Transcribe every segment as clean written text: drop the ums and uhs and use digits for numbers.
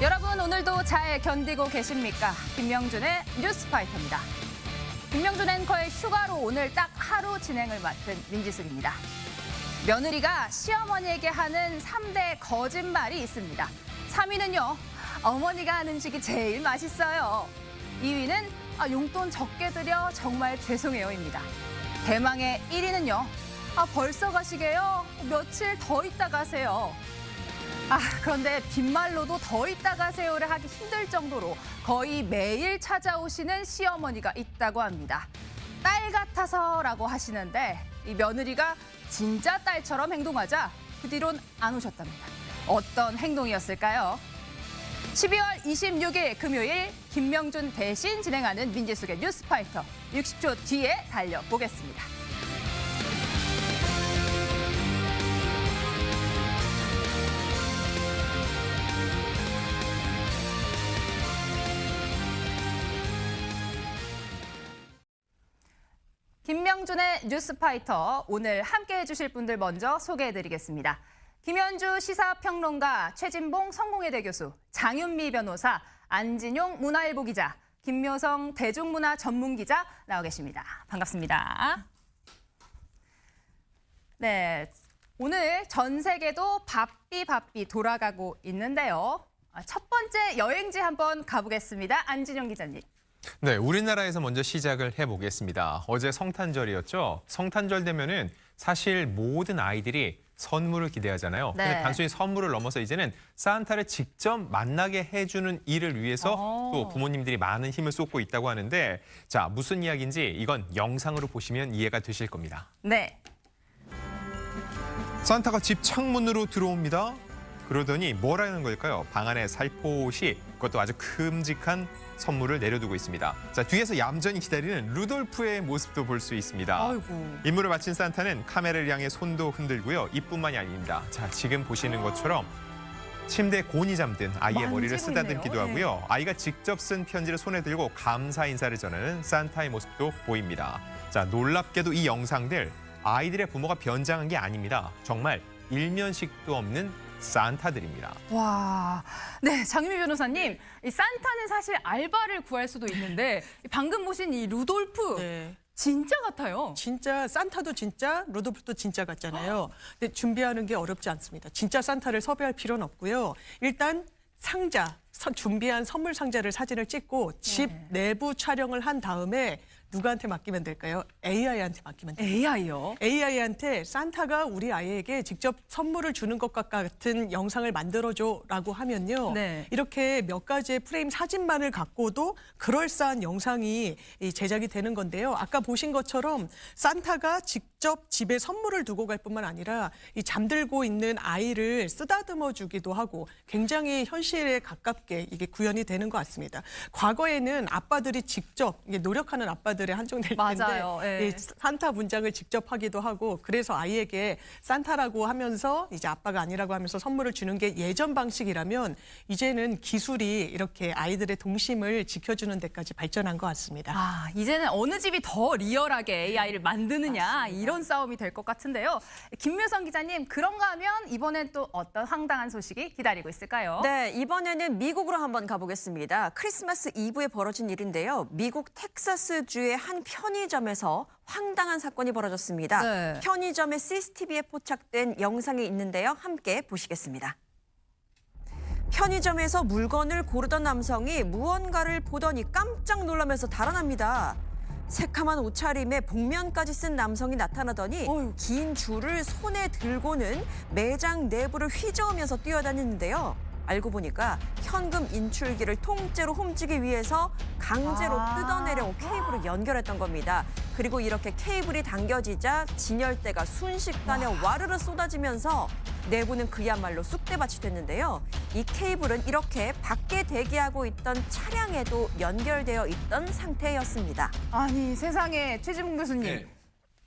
여러분 오늘도 잘 견디고 계십니까? 김명준의 뉴스파이터입니다. 김명준 앵커의 휴가로 오늘 딱 하루 진행을 맡은 민지숙입니다. 며느리가 시어머니에게 하는 3대 거짓말이 있습니다. 3위는요. 어머니가 하는 음식이 제일 맛있어요. 2위는 용돈 적게 드려 정말 죄송해요입니다. 대망의 1위는요. 벌써 가시게요? 며칠 더 있다 가세요. 그런데 빈말로도 더 있다 가세요를 하기 힘들 정도로 거의 매일 찾아오시는 시어머니가 있다고 합니다. 딸 같아서라고 하시는데 이 며느리가 진짜 딸처럼 행동하자 그 뒤론 안 오셨답니다. 어떤 행동이었을까요? 12월 26일 금요일 김명준 대신 진행하는 민지숙의 뉴스파이터 60초 뒤에 달려보겠습니다. 김명준의 뉴스파이터 오늘 함께해 주실 분들 먼저 소개해드리겠습니다. 김현주 시사평론가, 최진봉 성공회대 교수, 장윤미 변호사, 안진용 문화일보 기자, 김묘성 대중문화 전문기자 나와 계십니다. 반갑습니다. 네, 오늘 전 세계도 바삐 돌아가고 있는데요. 첫 번째 여행지 한번 가보겠습니다. 안진용 기자님. 네, 우리나라에서 먼저 시작을 해보겠습니다. 어제 성탄절이었죠. 성탄절 되면은 사실 모든 아이들이 선물을 기대하잖아요. 네. 근데 단순히 선물을 넘어서 이제는 산타를 직접 만나게 해주는 일을 위해서 또 부모님들이 많은 힘을 쏟고 있다고 하는데 자, 무슨 이야기인지 이건 영상으로 보시면 이해가 되실 겁니다. 네. 산타가 집 창문으로 들어옵니다. 그러더니 뭐라는 걸까요? 방 안에 살포시 그것도 아주 큼직한 선물을 내려두고 있습니다. 자, 뒤에서 얌전히 기다리는 루돌프의 모습도 볼 수 있습니다. 아이고. 임무를 마친 산타는 카메라를 향해 손도 흔들고요. 이뿐만이 아닙니다. 자, 지금 보시는 것처럼 침대에 곤히 잠든 아이의 머리를 만지고 쓰다듬기도 있네요. 하고요. 아이가 직접 쓴 편지를 손에 들고 감사 인사를 전하는 산타의 모습도 보입니다. 자, 놀랍게도 이 영상들 아이들의 부모가 변장한 게 아닙니다. 정말 일면식도 없는 산타들입니다. 와, 네, 장윤미 변호사님, 이 산타는 사실 알바를 구할 수도 있는데 방금 보신 이 루돌프 네. 진짜 같아요. 진짜 산타도 진짜, 루돌프도 진짜 같잖아요. 근데 준비하는 게 어렵지 않습니다. 진짜 산타를 섭외할 필요는 없고요. 일단 상자, 준비한 선물 상자를 사진을 찍고 집 내부 촬영을 한 다음에 누구한테 맡기면 될까요? AI한테 맡기면 돼요. AI요? AI한테 산타가 우리 아이에게 직접 선물을 주는 것 같은 영상을 만들어줘라고 하면요. 네. 이렇게 몇 가지의 프레임 사진만을 갖고도 그럴싸한 영상이 제작이 되는 건데요. 아까 보신 것처럼 산타가 직접 집에 선물을 두고 갈 뿐만 아니라 이 잠들고 있는 아이를 쓰다듬어 주기도 하고 굉장히 현실에 가깝게 이게 구현이 되는 것 같습니다. 과거에는 아빠들이 직접 이게 노력하는 아빠들의 한정될 텐데 맞아요. 예. 이 산타 문장을 직접 하기도 하고 그래서 아이에게 산타라고 하면서 이제 아빠가 아니라고 하면서 선물을 주는 게 예전 방식이라면 이제는 기술이 이렇게 아이들의 동심을 지켜주는 데까지 발전한 것 같습니다. 이제는 어느 집이 더 리얼하게 AI를 만드느냐 이런 싸움이 될 것 같은데요. 김묘성 기자님, 그런가 하면 이번엔 또 어떤 황당한 소식이 기다리고 있을까요? 네, 이번에는 미국으로 한번 가보겠습니다. 크리스마스 이브에 벌어진 일인데요. 미국 텍사스주의 한 편의점에서 황당한 사건이 벌어졌습니다. 네. 편의점의 CCTV에 포착된 영상이 있는데요. 함께 보시겠습니다. 편의점에서 물건을 고르던 남성이 무언가를 보더니 깜짝 놀라면서 달아납니다. 새카만 옷차림에 복면까지 쓴 남성이 나타나더니 긴 줄을 손에 들고는 매장 내부를 휘저으면서 뛰어다니는데요. 알고 보니까 현금 인출기를 통째로 훔치기 위해서 강제로 뜯어내려 케이블을 연결했던 겁니다. 그리고 이렇게 케이블이 당겨지자 진열대가 순식간에 와르르 쏟아지면서 내부는 그야말로 쑥대밭이 됐는데요. 이 케이블은 이렇게 밖에 대기하고 있던 차량에도 연결되어 있던 상태였습니다. 아니 세상에, 최진봉 교수님. 네.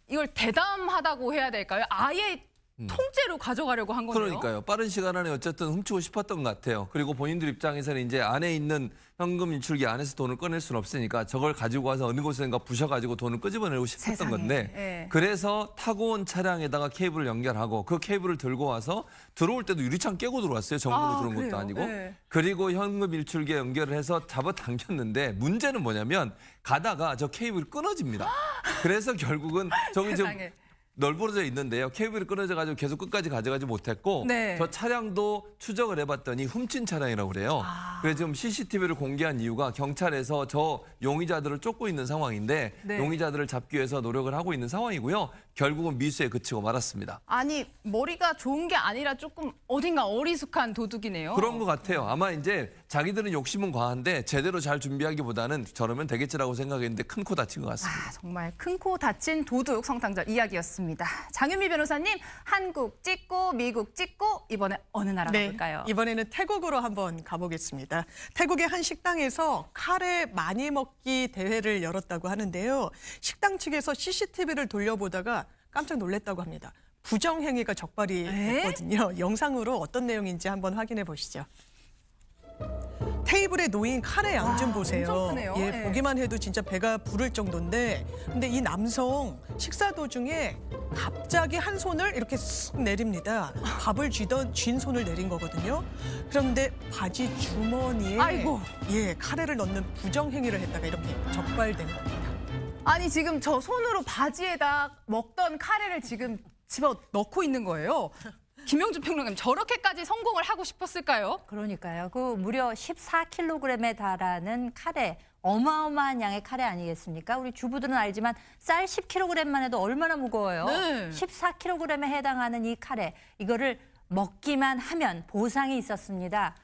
이걸 대담하다고 해야 될까요? 아예 통째로 가져가려고 한 거네요. 그러니까요. 빠른 시간 안에 어쨌든 훔치고 싶었던 것 같아요. 그리고 본인들 입장에서는 이제 안에 있는 현금 인출기 안에서 돈을 꺼낼 수는 없으니까 저걸 가지고 와서 어느 곳에선가 부셔가지고 돈을 끄집어내고 싶었던 세상에. 건데 예. 그래서 타고 온 차량에다가 케이블을 연결하고 그 케이블을 들고 와서 들어올 때도 유리창 깨고 들어왔어요. 정부로 들어온 그래요? 것도 아니고. 예. 그리고 현금 일출기에 연결을 해서 잡아당겼는데 문제는 뭐냐면 가다가 저 케이블이 끊어집니다. 그래서 결국은 저기 좀 세상에. 널브러져 있는데요. 케이블이 끊어져가지고 계속 끝까지 가져가지 못했고 네. 저 차량도 추적을 해봤더니 훔친 차량이라고 그래요. 그래서 지금 CCTV를 공개한 이유가 경찰에서 저 용의자들을 쫓고 있는 상황인데 네. 용의자들을 잡기 위해서 노력을 하고 있는 상황이고요. 결국은 미수에 그치고 말았습니다. 아니 머리가 좋은 게 아니라 조금 어딘가 어리숙한 도둑이네요. 그런 것 같아요. 아마 이제 자기들은 욕심은 과한데 제대로 잘 준비하기보다는 저러면 되겠지라고 생각했는데 큰 코 다친 것 같습니다. 정말 큰 코 다친 도둑 성탄절 이야기였습니다. 장윤미 변호사님, 한국 찍고 미국 찍고 이번에 어느 나라 가볼까요? 이번에는 태국으로 한번 가보겠습니다. 태국의 한 식당에서 카레 많이 먹기 대회를 열었다고 하는데요. 식당 측에서 CCTV를 돌려보다가 깜짝 놀랐다고 합니다. 부정행위가 적발이 됐거든요. 영상으로 어떤 내용인지 한번 확인해 보시죠. 테이블에 놓인 카레 양 좀 보세요. 엄청 크네요. 예, 네. 보기만 해도 진짜 배가 부를 정도인데 근데 이 남성 식사 도중에 갑자기 한 손을 이렇게 쓱 내립니다. 밥을 쥔 손을 내린 거거든요. 그런데 바지 주머니에 아이고. 예, 카레를 넣는 부정행위를 했다가 이렇게 적발된 겁니다. 아니 지금 저 손으로 바지에다 먹던 카레를 지금 집어 넣고 있는 거예요. 김영준 평론가님, 저렇게까지 성공을 하고 싶었을까요? 그러니까요. 그 무려 14kg에 달하는 카레, 어마어마한 양의 카레 아니겠습니까? 우리 주부들은 알지만 쌀 10kg만 해도 얼마나 무거워요. 네. 14kg에 해당하는 이 카레, 이거를 먹기만 하면 보상이 있었습니다.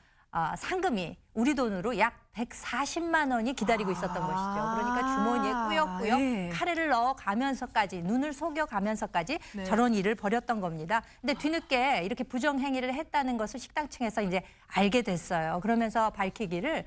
상금이 우리 돈으로 약 140만 원이 기다리고 있었던 것이죠. 그러니까 주머니에 꾸역꾸역 예. 카레를 넣어가면서까지, 눈을 속여가면서까지 네. 저런 일을 벌였던 겁니다. 근데 뒤늦게 이렇게 부정행위를 했다는 것을 식당 층에서 이제 알게 됐어요. 그러면서 밝히기를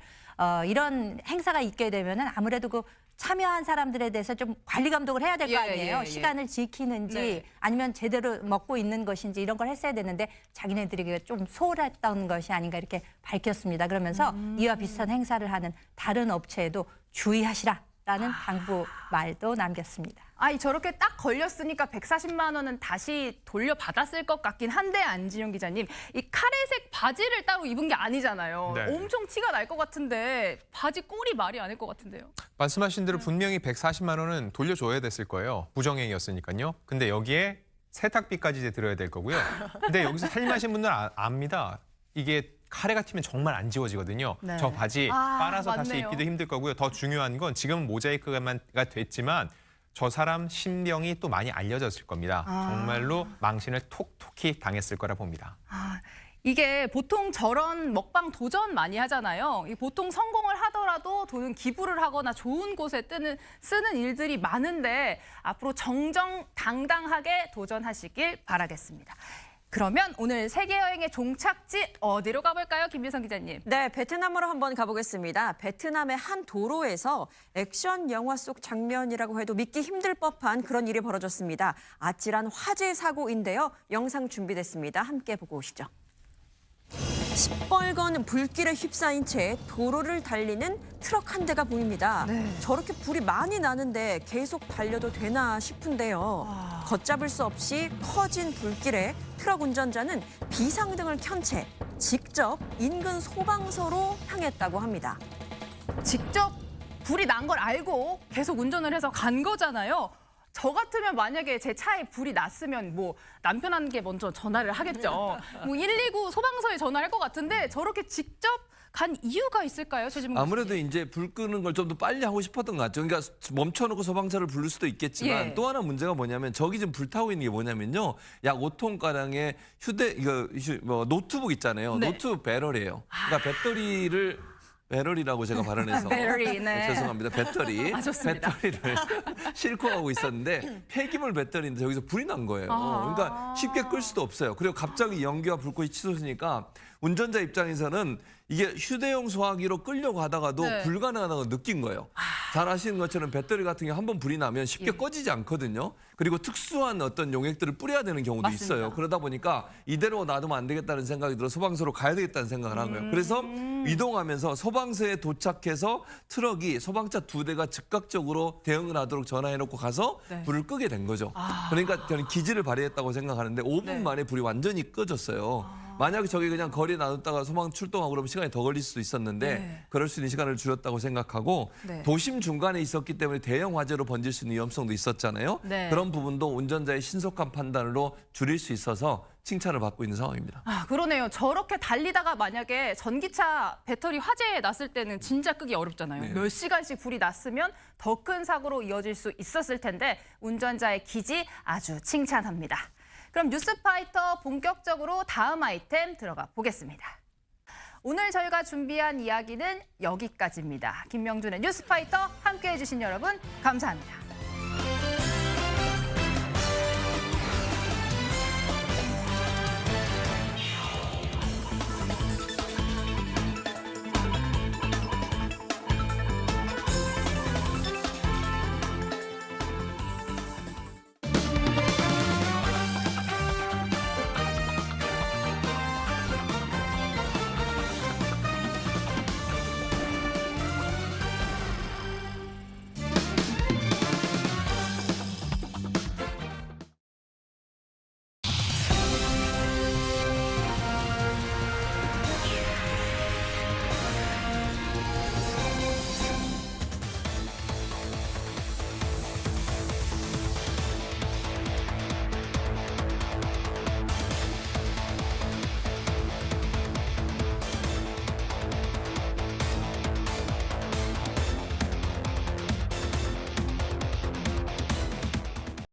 이런 행사가 있게 되면은 아무래도 그 참여한 사람들에 대해서 좀 관리 감독을 해야 될 거 예, 아니에요. 예, 예. 시간을 지키는지 네. 아니면 제대로 먹고 있는 것인지 이런 걸 했어야 되는데 자기네들이 좀 소홀했던 것이 아닌가 이렇게 밝혔습니다. 그러면서 이와 비슷한 행사를 하는 다른 업체에도 주의하시라라는 당부 말도 남겼습니다. 아니 저렇게 딱 걸렸으니까 140만 원은 다시 돌려받았을 것 같긴 한데 안지용 기자님, 이 카레색 바지를 따로 입은 게 아니잖아요. 네. 엄청 티가 날 것 같은데 바지 꼴이 말이 아닐 것 같은데요. 말씀하신 대로 분명히 140만 원은 돌려줘야 됐을 거예요. 부정행위였으니까요. 근데 여기에 세탁비까지 이제 들어야 될 거고요. 근데 여기서 살림하신 분들은 압니다. 이게 카레가 튀면 정말 안 지워지거든요. 네. 저 바지 빨아서 다시 맞네요. 입기도 힘들 거고요. 더 중요한 건 지금 모자이크가 됐지만 저 사람 신병이 또 많이 알려졌을 겁니다. 정말로 망신을 톡톡히 당했을 거라 봅니다. 이게 보통 저런 먹방 도전 많이 하잖아요. 보통 성공을 하더라도 돈은 기부를 하거나 좋은 곳에 쓰는 일들이 많은데 앞으로 정정당당하게 도전하시길 바라겠습니다. 그러면 오늘 세계 여행의 종착지 어디로 가볼까요, 김미성 기자님? 네, 베트남으로 한번 가보겠습니다. 베트남의 한 도로에서 액션 영화 속 장면이라고 해도 믿기 힘들 법한 그런 일이 벌어졌습니다. 아찔한 화재 사고인데요. 영상 준비됐습니다. 함께 보고 오시죠. 시뻘건 불길에 휩싸인 채 도로를 달리는 트럭 한 대가 보입니다. 저렇게 불이 많이 나는데 계속 달려도 되나 싶은데요. 걷잡을 수 없이 커진 불길에 트럭 운전자는 비상등을 켠 채 직접 인근 소방서로 향했다고 합니다. 직접 불이 난 걸 알고 계속 운전을 해서 간 거잖아요. 저 같으면 만약에 제 차에 불이 났으면 뭐 남편한테 먼저 전화를 하겠죠. 뭐 119 소방서에 전화할 것 같은데 저렇게 직접 간 이유가 있을까요, 최지문 교수님? 아무래도 이제 불 끄는 걸 좀 더 빨리 하고 싶었던 것 같죠. 그러니까 멈춰놓고 소방차를 부를 수도 있겠지만 예. 또 하나 문제가 뭐냐면 저기 지금 불 타고 있는 게 뭐냐면요. 약 5톤가량의 노트북 있잖아요. 네. 노트북 배럴이에요. 그러니까 배터리를 배럴이라고 제가 발언해서 배터리, 네. 죄송합니다. 배터리. 좋습니다. 배터리를 싣고 가고 있었는데 폐기물 배터리인데 여기서 불이 난 거예요. 그러니까 쉽게 끌 수도 없어요. 그리고 갑자기 연기와 불꽃이 치솟으니까 운전자 입장에서는 이게 휴대용 소화기로 끌려고 하다가도 네. 불가능하다는 걸 느낀 거예요. 잘 아시는 것처럼 배터리 같은 게 한번 불이 나면 쉽게 예. 꺼지지 않거든요. 그리고 특수한 어떤 용액들을 뿌려야 되는 경우도 맞습니다. 있어요. 그러다 보니까 이대로 놔두면 안 되겠다는 생각이 들어 소방서로 가야 되겠다는 생각을 한 거예요. 그래서 이동하면서 소방서에 도착해서 트럭이 소방차 2대가 즉각적으로 대응을 하도록 전화해놓고 가서 네. 불을 끄게 된 거죠. 그러니까 저는 기지를 발휘했다고 생각하는데 5분 네. 만에 불이 완전히 꺼졌어요. 만약에 저기 그냥 거리에 놔뒀다가 소방 출동하고 그러면 시간이 더 걸릴 수도 있었는데 네. 그럴 수 있는 시간을 줄였다고 생각하고 네. 도심 중간에 있었기 때문에 대형 화재로 번질 수 있는 위험성도 있었잖아요. 네. 그런 부분도 운전자의 신속한 판단으로 줄일 수 있어서 칭찬을 받고 있는 상황입니다. 아, 그러네요. 저렇게 달리다가 만약에 전기차 배터리 화재 났을 때는 진짜 끄기 어렵잖아요. 네. 몇 시간씩 불이 났으면 더 큰 사고로 이어질 수 있었을 텐데 운전자의 기지 아주 칭찬합니다. 그럼 뉴스파이터 본격적으로 다음 아이템 들어가 보겠습니다. 오늘 저희가 준비한 이야기는 여기까지입니다. 김명준의 뉴스파이터 함께해 주신 여러분 감사합니다.